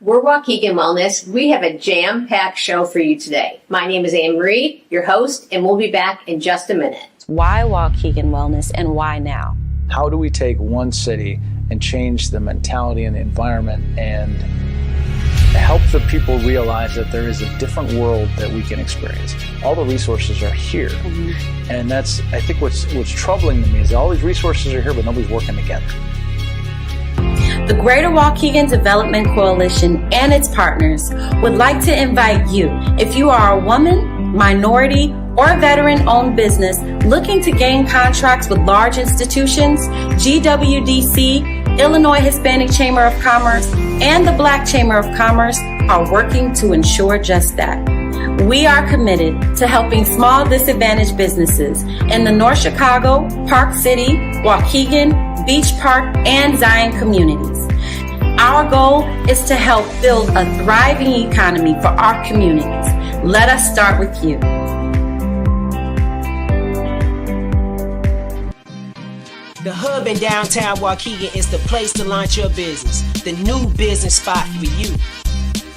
We're Waukegan Wellness. We have a jam-packed show for you today. My name is Annemarie, your host, and we'll be back in just a minute. Why Waukegan Wellness and why now? How do we take one city and change the mentality and the environment and help the people realize that there is a different world that we can experience? All the resources are here. Mm-hmm. And that's, I think, what's troubling to me is that all these resources are here, but nobody's working together. The Greater Waukegan Development Coalition and its partners would like to invite you, if you are a woman, minority, or a veteran-owned business looking to gain contracts with large institutions, GWDC, Illinois Hispanic Chamber of Commerce, and the Black Chamber of Commerce are working to ensure just that. We are committed to helping small disadvantaged businesses in the North Chicago, Park City, Waukegan, Beach Park, and Zion communities. Our goal is to help build a thriving economy for our communities. Let us start with you. The Hub in downtown Waukegan is the place to launch your business. The new business spot for you.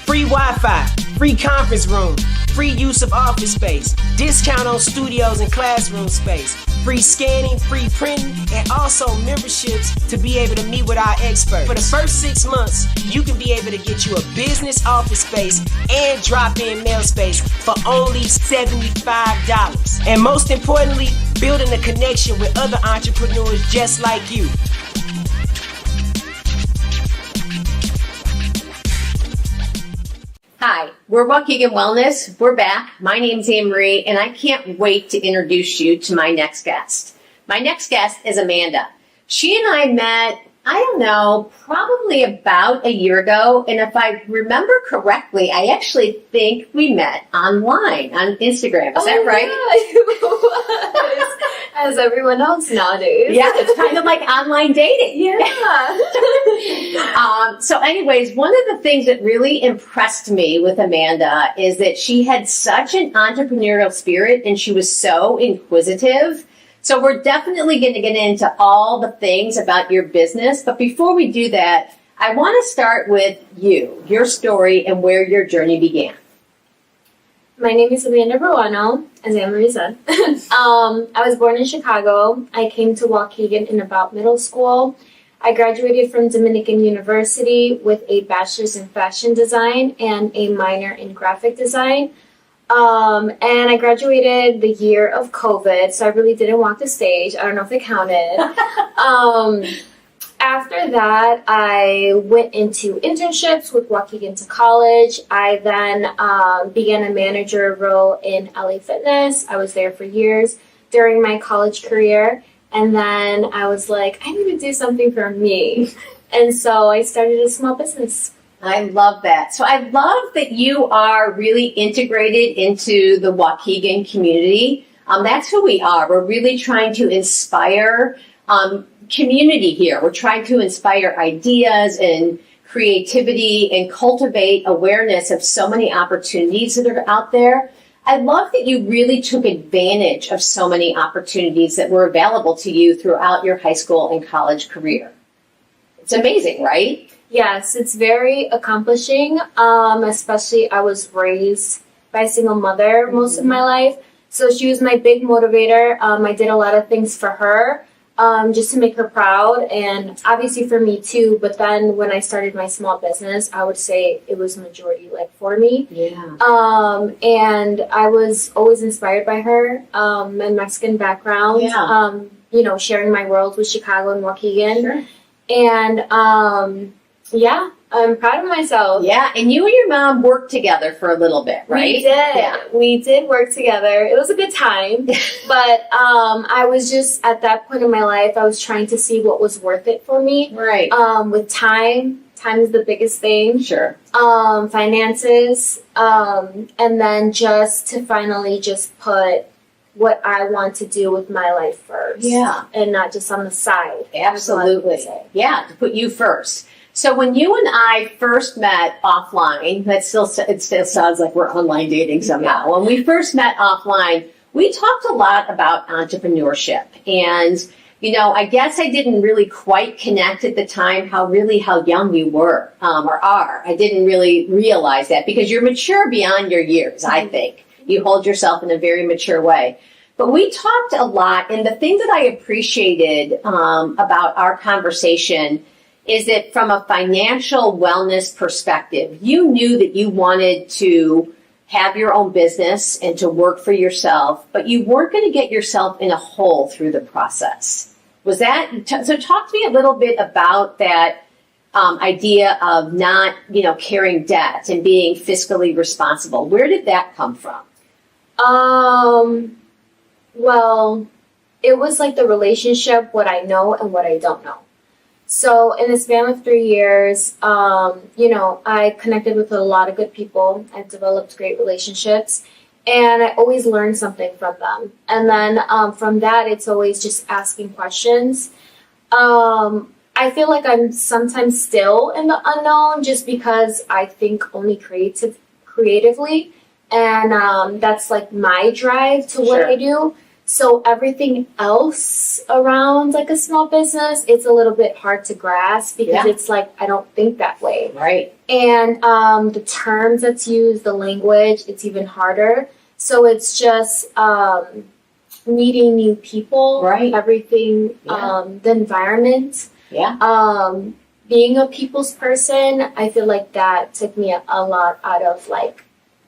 Free Wi-Fi, free conference room, free use of office space, discount on studios and classroom space, free scanning, free printing, and also memberships to be able to meet with our experts. For the first 6 months, you can be able to get you a business office space and drop-in mail space for only $75. And most importantly, building a connection with other entrepreneurs just like you. Hi, we're Waukegan Wellness. We're back. My name's Annemarie, and I can't wait to introduce you to my next guest. My next guest is Amanda. She and I met, probably about a year ago. And if I remember correctly, I actually think we met online on Instagram. Is that right? Yeah, as everyone else nowadays. Yeah, it's kind of like online dating. Yeah. So anyways, one of the things that really impressed me with Amanda is that she had such an entrepreneurial spirit and she was so inquisitive. So we're definitely going to get into all the things about your business. But before we do that, I want to start with you, your story, and where your journey began. My name is Amanda Ruano, as Annemarie said. I was born in Chicago. I came to Waukegan in about middle school. I graduated from Dominican University with a bachelor's in fashion design and a minor in graphic design. And I graduated the year of COVID, so I really didn't walk the stage. I don't know if it counted. After that, I went into internships with Waukegan to College. I then began a manager role in LA Fitness. I was there for years during my college career. And then I was like, I need to do something for me. And so I started a small business. I love that. So I love that you are really integrated into the Waukegan community. That's who we are. We're really trying to inspire community here. We're trying to inspire ideas and creativity and cultivate awareness of so many opportunities that are out there. I love that you really took advantage of so many opportunities that were available to you throughout your high school and college career. It's amazing, right? Yes, it's very accomplishing, especially I was raised by a single mother most of my life. So she was my big motivator. I did a lot of things for her just to make her proud and obviously for me too. But then when I started my small business, I would say it was majority like for me. Yeah. And I was always inspired by her, my Mexican background, sharing my world with Chicago and Waukegan. Sure. And yeah, I'm proud of myself. Yeah, and you and your mom worked together for a little bit, right? We did. Yeah. We did work together. It was a good time. But I was just, at that point in my life, I was trying to see what was worth it for me. Right. With time is the biggest thing. Sure. Finances. And then just to finally just put what I want to do with my life first. Yeah. And not just on the side. Absolutely. Yeah, to put you first. So when you and I first met offline, it still sounds like we're online dating somehow. When we first met offline, we talked a lot about entrepreneurship. And, I guess I didn't really quite connect at the time how young you were or are. I didn't really realize that because you're mature beyond your years, I think. You hold yourself in a very mature way. But we talked a lot, and the thing that I appreciated about our conversation is that from a financial wellness perspective, you knew that you wanted to have your own business and to work for yourself, but you weren't going to get yourself in a hole through the process. Was that, so talk to me a little bit about that idea of not, carrying debt and being fiscally responsible. Where did that come from? Well, it was like the relationship, what I know and what I don't know. So in the span of 3 years, I connected with a lot of good people. I've developed great relationships, and I always learn something from them. And then from that, it's always just asking questions. I feel like I'm sometimes still in the unknown just because I think only creatively. And that's like my drive to what I do. So everything else around like a small business, it's a little bit hard to grasp because it's like, I don't think that way. Right. And the terms that's used, the language, it's even harder. So it's just meeting new people, everything, the environment. Being a people's person, I feel like that took me a lot out of like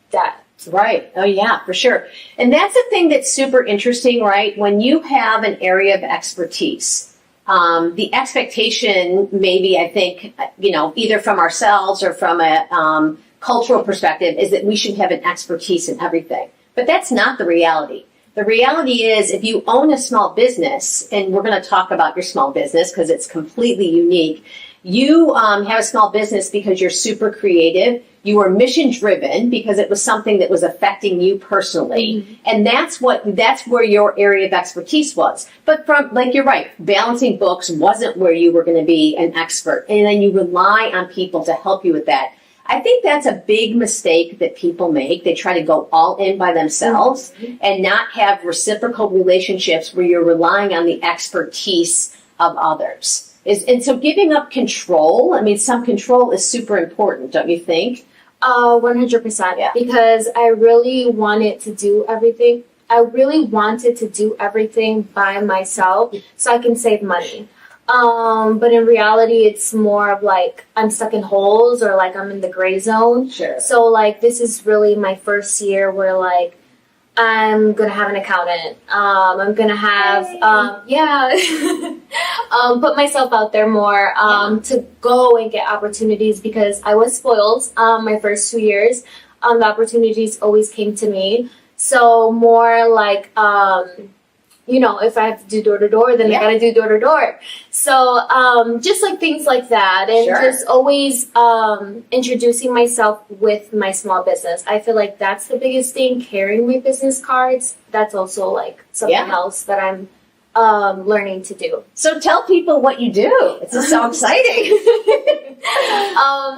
that. Right. Oh, yeah, for sure. And that's the thing that's super interesting, right? When you have an area of expertise, the expectation maybe, I think, either from ourselves or from a cultural perspective is that we should have an expertise in everything. But that's not the reality. The reality is if you own a small business, and we're going to talk about your small business because it's completely unique, you have a small business because you're super creative. You were mission driven because it was something that was affecting you personally. And that's where your area of expertise was. But you're right, balancing books wasn't where you were going to be an expert. And then you rely on people to help you with that. I think that's a big mistake that people make. They try to go all in by themselves and not have reciprocal relationships where you're relying on the expertise of others. And so giving up control, some control is super important, don't you think? 100%. Yeah. Because I really wanted to do everything. I really wanted to do everything by myself so I can save money. But in reality, it's more of like I'm stuck in holes or like I'm in the gray zone. Sure. So like this is really my first year where like I'm gonna have an accountant. I'm gonna have put myself out there more to go and get opportunities because I was spoiled my first 2 years. The opportunities always came to me. So more like if I have to do door to door, then I gotta do door to door. So just like things like that, and just always introducing myself with my small business. I feel like that's the biggest thing. Carrying my business cards. That's also like something else that I'm learning to do. So tell people what you do. It's just so exciting.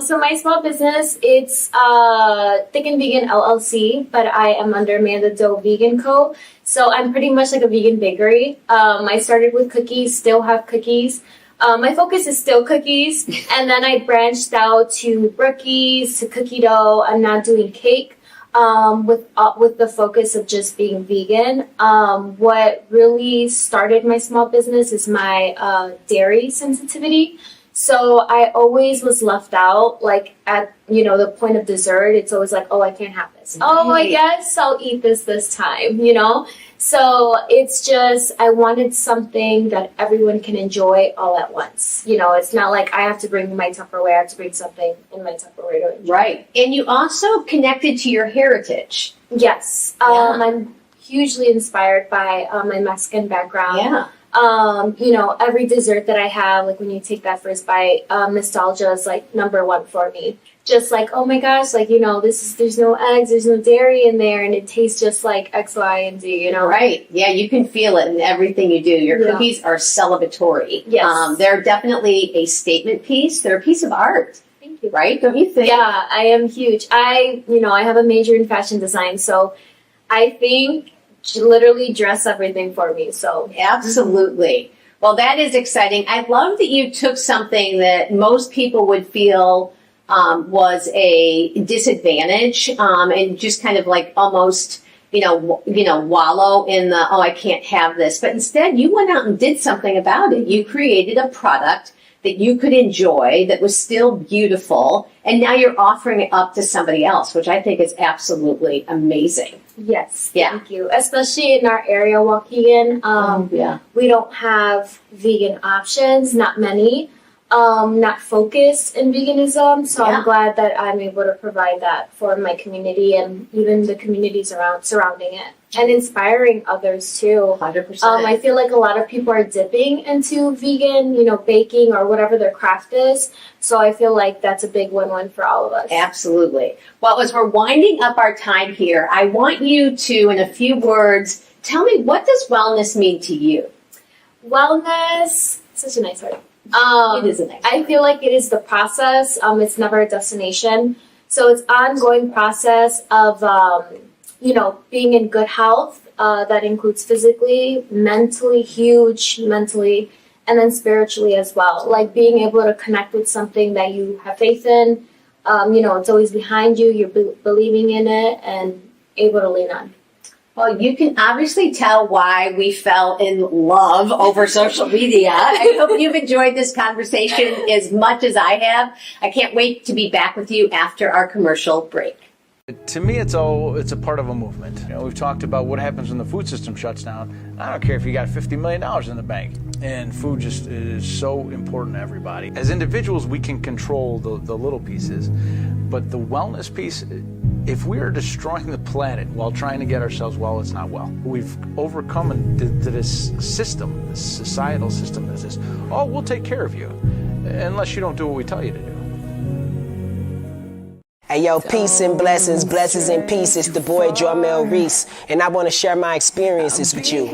So my small business, it's Thick and Vegan LLC, but I am under Amanda Doe Vegan Co. So I'm pretty much like a vegan bakery. I started with cookies, still have cookies. My focus is still cookies. And then I branched out to brookies, to cookie dough. I'm not doing cake. With the focus of just being vegan. What really started my small business is my dairy sensitivity. So I always was left out, like at, the point of dessert, it's always like, oh, I can't have this. Right. Oh, I guess I'll eat this time, So it's just, I wanted something that everyone can enjoy all at once. It's not like I have to bring my Tupperware, I have to bring something in my Tupperware to enjoy. Right. And you also connected to your heritage. Yes. I'm hugely inspired by my Mexican background. Yeah. Every dessert that I have, like when you take that first bite, nostalgia is like number one for me. Just like, oh my gosh, like, there's no eggs, there's no dairy in there, and it tastes just like X, Y, and Z, Right. Yeah, you can feel it in everything you do. Your cookies are celebratory. Yes. They're definitely a statement piece. They're a piece of art. Thank you. Right? Don't you think? Yeah, I am huge. I have a major in fashion design, so I think literally dress everything for me. So absolutely. Well, that is exciting. I love that you took something that most people would feel was a disadvantage, and just kind of like almost, wallow in the, oh, I can't have this. But instead, you went out and did something about it. You created a product that you could enjoy that was still beautiful, and now you're offering it up to somebody else, which I think is absolutely amazing. Yes, Yeah. thank you. Especially in our area, Waukegan, we don't have vegan options, not many, not focused in veganism. So I'm glad that I'm able to provide that for my community and even the communities surrounding it, and inspiring others too. 100%. I feel like a lot of people are dipping into vegan, baking or whatever their craft is. So I feel like that's a big win-win for all of us. Absolutely. Well, as we're winding up our time here, I want you to, in a few words, tell me, what does wellness mean to you? Wellness, such a nice word. It is a nice I feel like it is the process. It's never a destination. So it's ongoing process of, being in good health. That includes physically, mentally, and then spiritually as well. Like being able to connect with something that you have faith in. It's always behind you. You're believing in it and able to lean on. Well, you can obviously tell why we fell in love over social media. I hope you've enjoyed this conversation as much as I have. I can't wait to be back with you after our commercial break. To me, it's a part of a movement. We've talked about what happens when the food system shuts down. I don't care if you got $50 million in the bank. And food just is so important to everybody. As individuals, we can control the little pieces. But the wellness piece, if we are destroying the planet while trying to get ourselves well, it's not well. We've overcome to this system, this societal system that says, oh, we'll take care of you, unless you don't do what we tell you to do. Hey yo, peace and blessings and peace. It's the boy Jarmel Reese, and I want to share my experiences with you.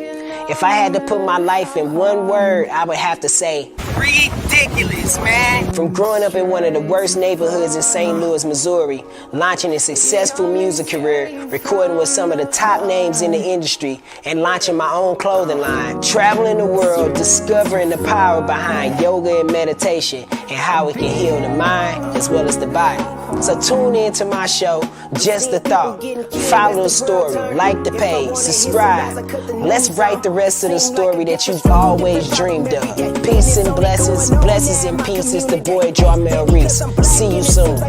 If I had to put my life in one word, I would have to say ridiculous, man. From growing up in one of the worst neighborhoods in St. Louis, Missouri, launching a successful music career, recording with some of the top names in the industry, and launching my own clothing line, traveling the world, discovering the power behind yoga and meditation, and how it can heal the mind as well as the body. So tune in to my show, Just a Thought. Follow the story, like the page, subscribe. Let's write the rest of the story that you've always dreamed of. Peace and blessings and peace. It's the boy Jarmel Reese. See you soon.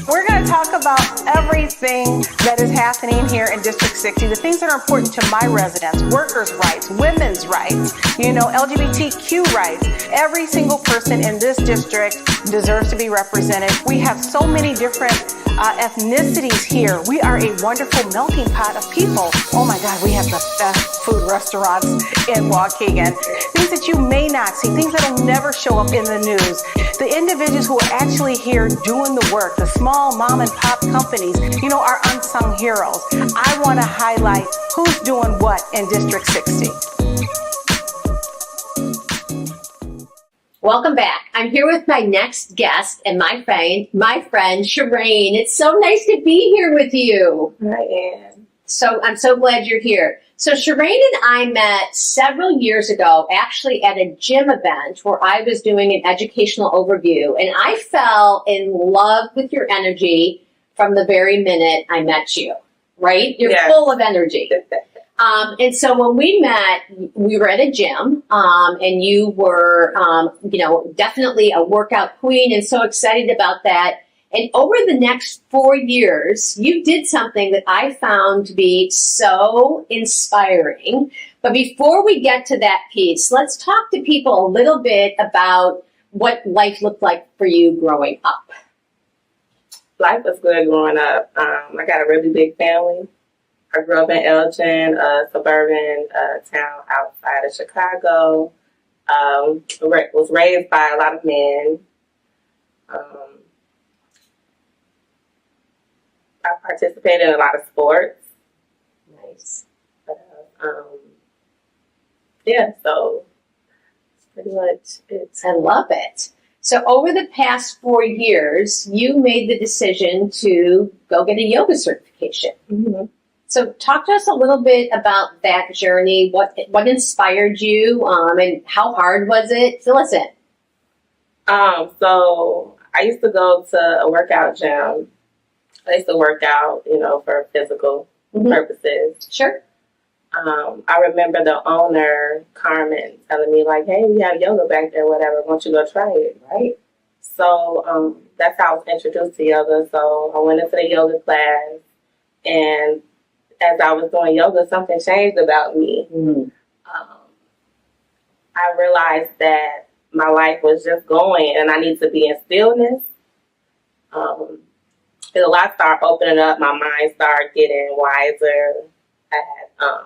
We're going to talk about everything that is happening here in District 60, the things that are important to my residents, workers' rights, women's rights, LGBTQ rights. Every single person in this district deserves to be represented. We have so many different ethnicities here. We are a wonderful melting pot of people. Oh my God, we have the best food restaurants in Waukegan. Things that you may not see, things that will never show up in the news. The individuals who are actually here doing the work, the small mom and pop companies, are unsung heroes. I want to highlight who's doing what in District 60. Welcome back. I'm here with my next guest and my friend Sharayne. It's so nice to be here with you. I am. So I'm so glad you're here. So Sharayne and I met several years ago, actually at a gym event where I was doing an educational overview, and I fell in love with your energy from the very minute I met you, right? You're full of energy. And so when we met, we were at a gym, and you were, definitely a workout queen and so excited about that. And over the next 4 years, you did something that I found to be so inspiring. But before we get to that piece, let's talk to people a little bit about what life looked like for you growing up. Life was good growing up. I got a really big family. I grew up in Elgin, a suburban town outside of Chicago. Was raised by a lot of men. I participated in a lot of sports. Nice. So that's pretty much it. I love it. So over the past 4 years, you made the decision to go get a yoga certification. Mm-hmm. So talk to us a little bit about that journey. What inspired you, and how hard was it? Fill us in. So I used to go to a workout gym. I used to work out, for physical purposes. Sure. I remember the owner, Carmen, telling me like, "Hey, we have yoga back there, whatever. Why don't you go try it?" Right. So that's how I was introduced to yoga. So I went into the yoga class, and as I was doing yoga, something changed about me. Mm-hmm. I realized that my life was just going, and I need to be in stillness. And a lot started opening up. My mind started getting wiser. I had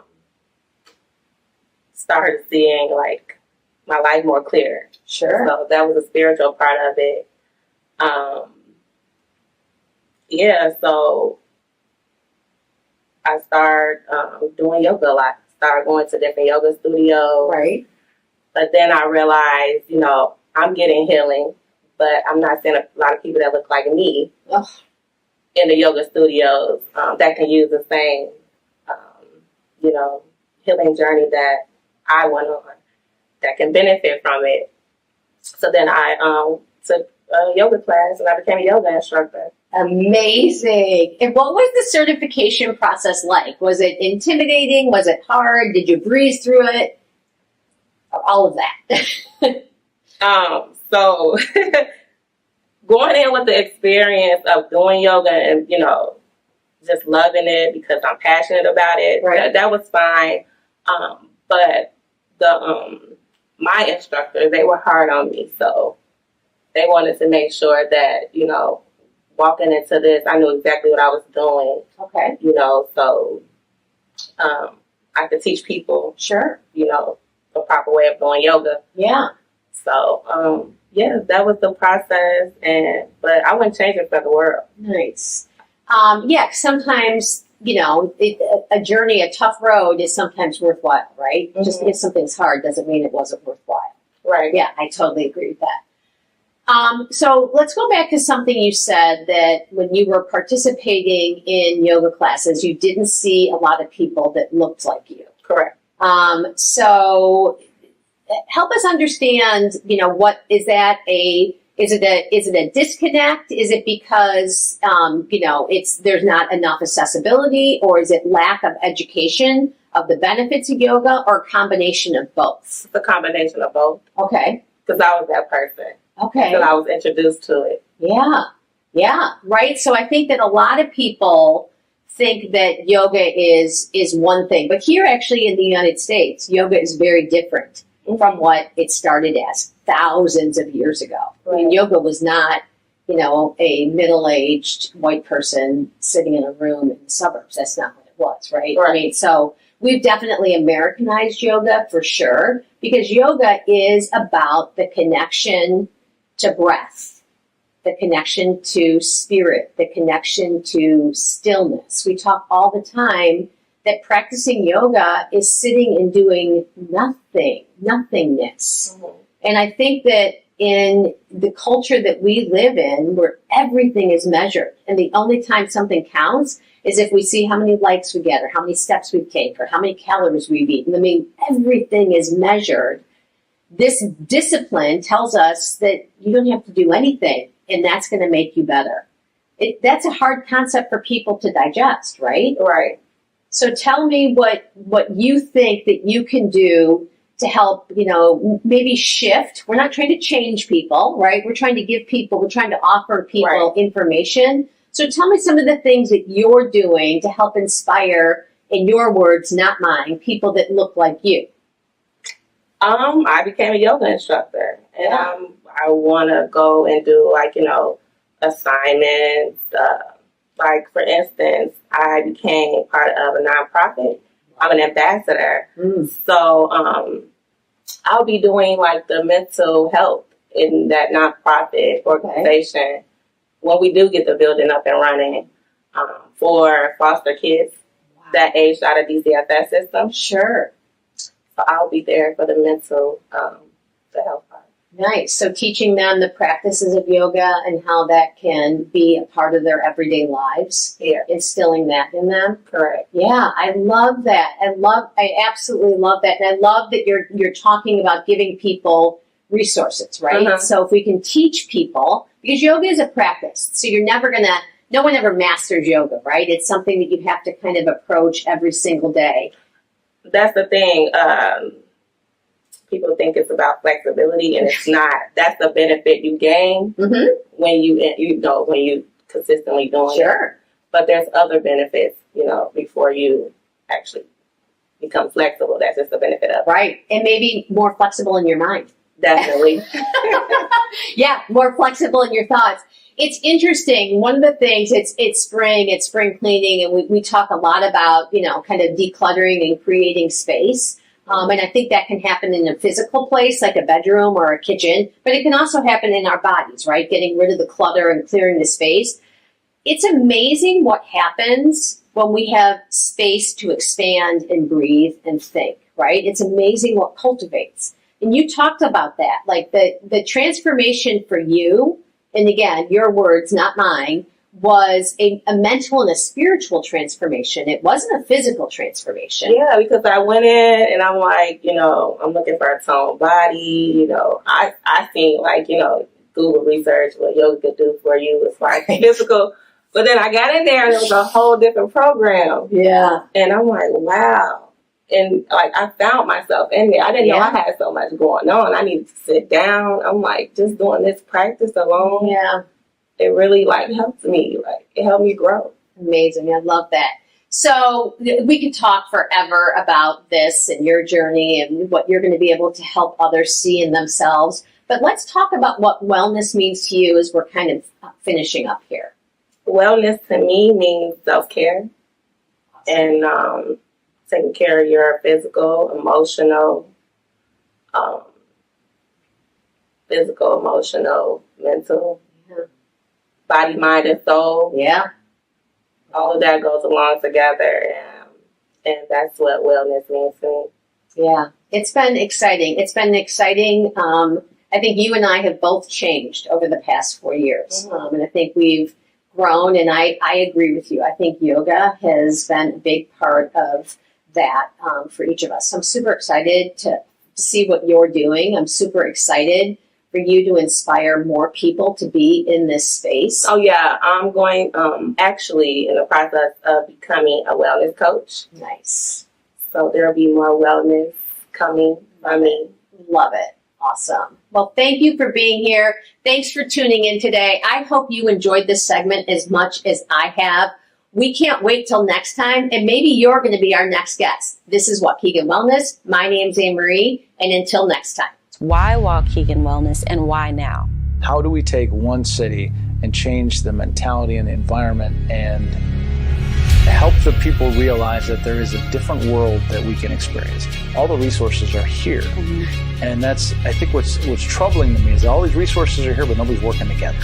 started seeing like my life more clear. Sure. So that was a spiritual part of it. So I started doing yoga a lot. Started going to different yoga studios. Right. But then I realized, I'm getting healing, but I'm not seeing a lot of people that look like me in the yoga studios that can use the same, healing journey that I went on, that can benefit from it. So then I took a yoga class and I became a yoga instructor. Amazing. And what was the certification process like? Was it intimidating? Was it hard? Did you breeze through it? All of that. So going in with the experience of doing yoga and, just loving it because I'm passionate about it, right. that was fine. But my instructors, they were hard on me. So they wanted to make sure that, walking into this, I knew exactly what I was doing. Okay. So I could teach people, sure, the proper way of doing yoga. Yeah. So, that was the process, but I wouldn't change it for the world. Nice. Sometimes, a journey, a tough road is sometimes worthwhile, right? Mm-hmm. Just because something's hard doesn't mean it wasn't worthwhile. Right. Yeah, I totally agree with that. So let's go back to something you said, that when you were participating in yoga classes, you didn't see a lot of people that looked like you. Correct. So help us understand, what is that is it a disconnect? Is it because, there's not enough accessibility, or is it lack of education of the benefits of yoga, or a combination of both? It's a combination of both. Okay. Because I was that person. Okay. Because I was introduced to it. Yeah. Yeah. Right. So I think that a lot of people think that yoga is one thing, but here actually in the United States, yoga is very different from what it started as thousands of years ago. Right. I mean, yoga was not, a middle-aged white person sitting in a room in the suburbs. That's not what it was, right? I mean, so we've definitely Americanized yoga for sure, because yoga is about the connection to breath, the connection to spirit, the connection to stillness. We talk all the time that practicing yoga is sitting and doing nothingness. Mm-hmm. And I think that in the culture that we live in, where everything is measured, and the only time something counts is if we see how many likes we get, or how many steps we've taken, or how many calories we've eaten. I mean, everything is measured. This discipline tells us that you don't have to do anything, and that's going to make you better. That's a hard concept for people to digest, right? Right. So tell me what you think that you can do to help, maybe shift. We're not trying to change people, right? We're trying to offer people information. So tell me some of the things that you're doing to help inspire, in your words, not mine, people that look like you. I became a yoga instructor, and I want to go and do assignments. Like, for instance, I became part of a nonprofit. I'm an ambassador. So I'll be doing the mental health in that nonprofit organization when we do get the building up and running for foster kids that aged out of DCFS system. Sure. So I'll be there for the mental, the health part. Nice. So teaching them the practices of yoga and how that can be a part of their everyday lives. Yeah. Instilling that in them. Correct. Yeah, I love that. I absolutely love that. And I love that you're talking about giving people resources, right? Uh-huh. So if we can teach people, because yoga is a practice, so you're never no one ever masters yoga, right? It's something that you have to kind of approach every single day. That's the thing. People think it's about flexibility, and it's not. That's the benefit you gain when you consistently doing it. Sure. But there's other benefits, before you actually become flexible. That's just the benefit of it. Right. And maybe more flexible in your mind. Definitely. Yeah, more flexible in your thoughts. It's interesting. One of the things, it's spring cleaning, and we talk a lot about, kind of decluttering and creating space. And I think that can happen in a physical place like a bedroom or a kitchen, but it can also happen in our bodies, right? Getting rid of the clutter and clearing the space. It's amazing what happens when we have space to expand and breathe and think, right? It's amazing what cultivates. And you talked about that, like the transformation for you, and again, your words, not mine, was a mental and a spiritual transformation. It wasn't a physical transformation. Yeah, because I went in and I'm like, I'm looking for a toned body. I think like, Google research what yoga could do for you. It's like physical. But then I got in there and it was a whole different program. Yeah. And I'm like, wow. And like I found myself in there. I didn't know I had so much going on. I needed to sit down. I'm like, just doing this practice alone. Yeah. It really helped me. It helped me grow. Amazing. I love that. So we could talk forever about this and your journey and what you're going to be able to help others see in themselves. But let's talk about what wellness means to you as we're kind of finishing up here. Wellness to me means self-care and taking care of your physical, emotional, mental, body, mind, and soul. Yeah. All of that goes along together, and that's what wellness means to me. Yeah. It's been exciting. I think you and I have both changed over the past 4 years. And I think we've grown, and I agree with you. I think yoga has been a big part of that for each of us. So I'm super excited to see what you're doing. I'm super excited for you to inspire more people to be in this space. Oh yeah, I'm going actually in the process of becoming a wellness coach. Nice. So there'll be more wellness coming from me. Love it. Awesome. Well, thank you for being here. Thanks for tuning in today. I hope you enjoyed this segment as much as I have. We can't wait till next time, and maybe you're going to be our next guest. This is Waukegan Wellness. My name's Annemarie, and until next time. Why Waukegan Wellness and why now? How do we take one city and change the mentality and the environment and help the people realize that there is a different world that we can experience? All the resources are here. And that's, I think, what's troubling to me is all these resources are here, but nobody's working together.